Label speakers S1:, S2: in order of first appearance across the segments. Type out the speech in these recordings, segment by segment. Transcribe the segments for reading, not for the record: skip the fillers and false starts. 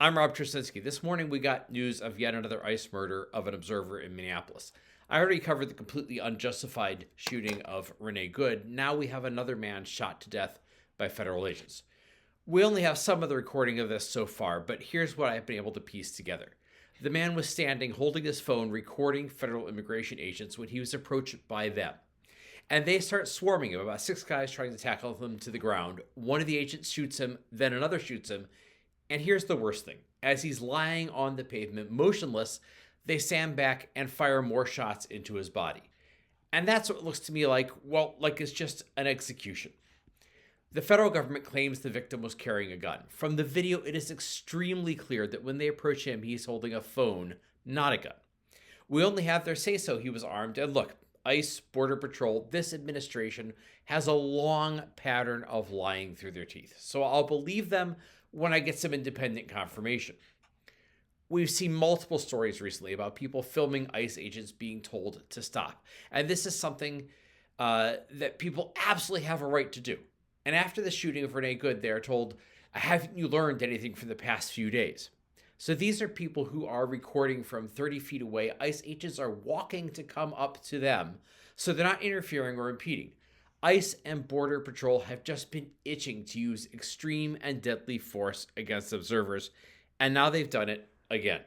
S1: I'm Rob Trasinski. This morning we got news of yet another ICE murder of an observer in Minneapolis. I already covered the completely unjustified shooting of Renee Good. Now we have another man shot to death by federal agents. We only have some of the recording of this so far, but here's what I've been able to piece together. The man was standing holding his phone recording federal immigration agents when he was approached by them. And they start swarming him, about six guys trying to tackle him to the ground. One of the agents shoots him, then another shoots him. And here's the worst thing. As he's lying on the pavement, motionless, they stand back and fire more shots into his body. And that's what it looks to me like, like it's just an execution. The federal government claims the victim was carrying a gun. From the video, it is extremely clear that when they approach him, he's holding a phone, not a gun. We only have their say-so he was armed. And look, ICE, Border Patrol, this administration has a long pattern of lying through their teeth. So I'll believe them when I get some independent confirmation. We've seen multiple stories recently about people filming ICE agents being told to stop. And this is something that people absolutely have a right to do. And after the shooting of Renee Good, they are told, haven't you learned anything from the past few days? So these are people who are recording from 30 feet away. ICE agents are walking to come up to them, so they're not interfering or impeding. ICE and Border Patrol have just been itching to use extreme and deadly force against observers, and now they've done it again.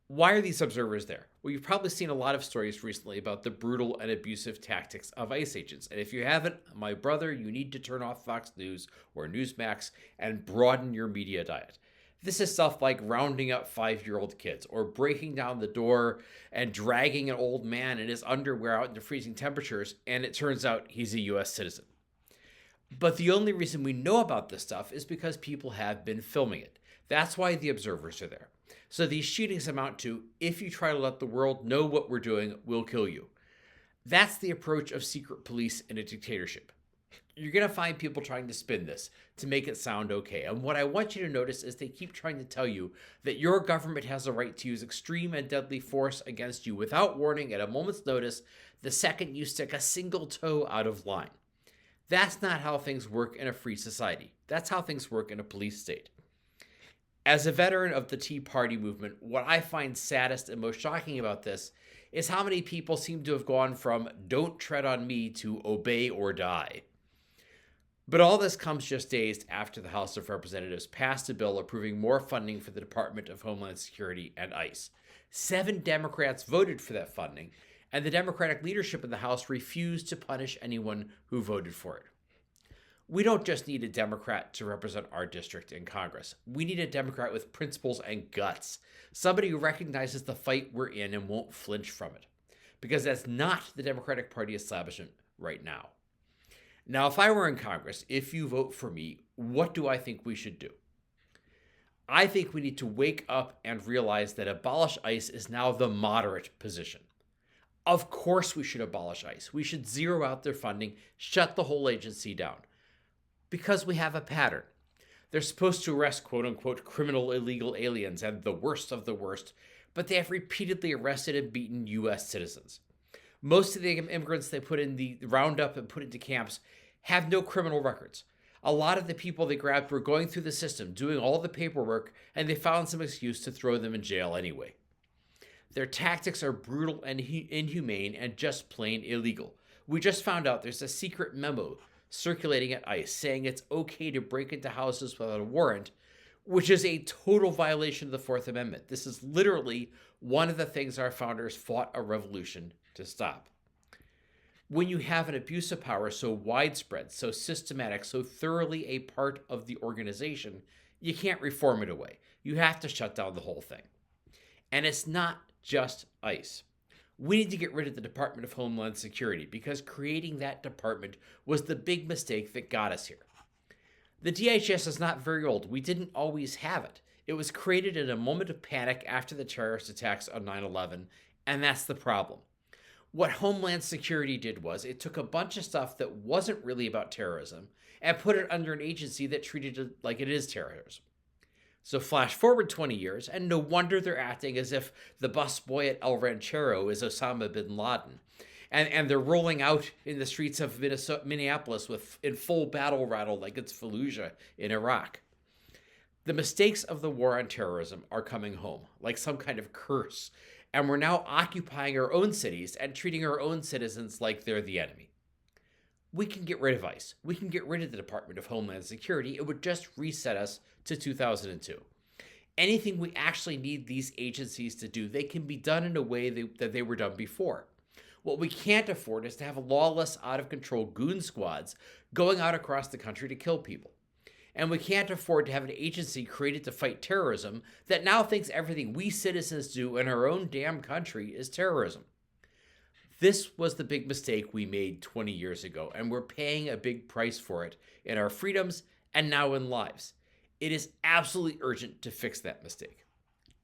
S1: Why are these observers there? Well, you've probably seen a lot of stories recently about the brutal and abusive tactics of ICE agents. And if you haven't, my brother, you need to turn off Fox News or Newsmax and broaden your media diet. This is stuff like rounding up 5-year-old kids or breaking down the door and dragging an old man in his underwear out into freezing temperatures, and it turns out he's a U.S. citizen. But the only reason we know about this stuff is because people have been filming it. That's why the observers are there. So these shootings amount to, if you try to let the world know what we're doing, we'll kill you. That's the approach of secret police in a dictatorship. You're going to find people trying to spin this to make it sound okay. And what I want you to notice is they keep trying to tell you that your government has a right to use extreme and deadly force against you without warning at a moment's notice the second you stick a single toe out of line. That's not how things work in a free society. That's how things work in a police state. As a veteran of the Tea Party movement, what I find saddest and most shocking about this is how many people seem to have gone from "don't tread on me" to "obey or die." But all this comes just days after the House of Representatives passed a bill approving more funding for the Department of Homeland Security and ICE. 7 Democrats voted for that funding, and the Democratic leadership in the House refused to punish anyone who voted for it. We don't just need a Democrat to represent our district in Congress. We need a Democrat with principles and guts, somebody who recognizes the fight we're in and won't flinch from it, because that's not the Democratic Party establishment right now. Now, if I were in Congress, if you vote for me, what do I think we should do? I think we need to wake up and realize that abolish ICE is now the moderate position. Of course we should abolish ICE. We should zero out their funding, shut the whole agency down. Because we have a pattern. They're supposed to arrest quote-unquote criminal illegal aliens and the worst of the worst, but they have repeatedly arrested and beaten U.S. citizens. Most of the immigrants they put in the roundup and put into camps have no criminal records. A lot of the people they grabbed were going through the system, doing all the paperwork, and they found some excuse to throw them in jail anyway. Their tactics are brutal and inhumane and just plain illegal. We just found out there's a secret memo circulating at ICE saying it's okay to break into houses without a warrant, which is a total violation of the Fourth Amendment. This is literally one of the things our founders fought a revolution to stop. When you have an abuse of power so widespread, so systematic, so thoroughly a part of the organization, you can't reform it away. You have to shut down the whole thing. And it's not just ICE. We need to get rid of the Department of Homeland Security because creating that department was the big mistake that got us here. The DHS is not very old. We didn't always have it. It was created in a moment of panic after the terrorist attacks on 9/11, and that's the problem. What Homeland Security did was it took a bunch of stuff that wasn't really about terrorism and put it under an agency that treated it like it is terrorism. So flash forward 20 years, and no wonder they're acting as if the busboy at El Ranchero is Osama bin Laden. And they're rolling out in the streets of Minneapolis in full battle rattle like it's Fallujah in Iraq. The mistakes of the war on terrorism are coming home, like some kind of curse, and we're now occupying our own cities and treating our own citizens like they're the enemy. We can get rid of ICE. We can get rid of the Department of Homeland Security. It would just reset us to 2002. Anything we actually need these agencies to do, they can be done in a way that they were done before. What we can't afford is to have lawless, out-of-control goon squads going out across the country to kill people. And we can't afford to have an agency created to fight terrorism that now thinks everything we citizens do in our own damn country is terrorism. This was the big mistake we made 20 years ago, and we're paying a big price for it in our freedoms and now in lives. It is absolutely urgent to fix that mistake.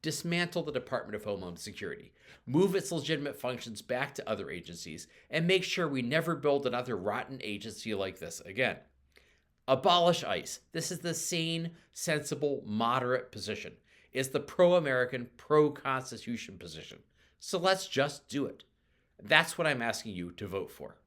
S1: Dismantle the Department of Homeland Security, move its legitimate functions back to other agencies, and make sure we never build another rotten agency like this again. Abolish ICE. This is the sane, sensible, moderate position. It's the pro-American, pro-Constitution position. So let's just do it. That's what I'm asking you to vote for.